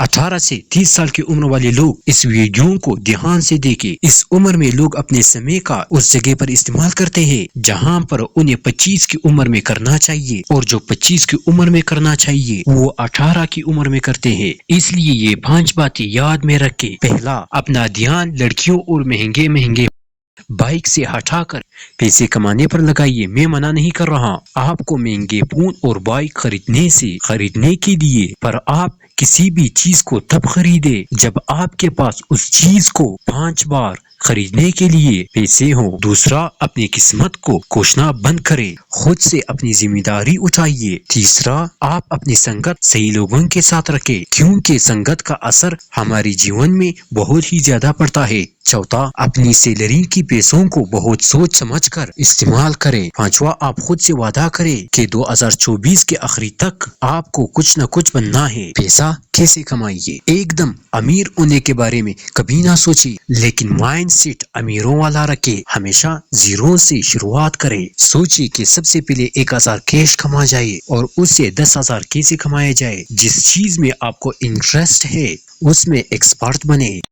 18 से 30 साल की उम्र वाले लोग इस वीडियो को ध्यान से देखें। इस उम्र में लोग अपने समय का उस जगह पर इस्तेमाल करते हैं जहां पर उन्हें 25 की उम्र में करना चाहिए, और जो 25 की उम्र में करना चाहिए वो 18 की उम्र में करते हैं। इसलिए ये 5 बातें याद में रखें। पहला, अपना ध्यान लड़कियों और महंगे महंगे बाइक से हटाकर पैसे कमाने पर लगाइए। मैं मना नहीं कर रहा आपको महंगे फोन और बाइक खरीदने के लिए, पर आप किसी भी चीज को तब खरीदे जब आपके पास उस चीज को 5 बार खरीदने के लिए पैसे हो। दूसरा, अपनी किस्मत को कोसना बंद करें, खुद से अपनी जिम्मेदारी उठाइए। तीसरा, आप अपनी संगत सही लोगों के साथ रखें, क्योंकि संगत का असर हमारे जीवन में बहुत ही ज्यादा पड़ता है। चौथा, अपनी सैलरी की पैसों को बहुत सोच समझ कर इस्तेमाल करें। पांचवा, आप खुद से वादा करें कि 2024 के आखिरी तक आपको कुछ न कुछ बनना है। पैसा कैसे कमाइए? एकदम अमीर होने के बारे में कभी ना सोचिए, लेकिन माइंडसेट अमीरों वाला रखे। हमेशा जीरो से शुरुआत करें। सोचिए कि सबसे पहले 1000 कैश कमा जाए और उससे 10,000 कैसे कमाया जाए। जिस चीज में आपको इंटरेस्ट है उसमें एक्सपर्ट बने।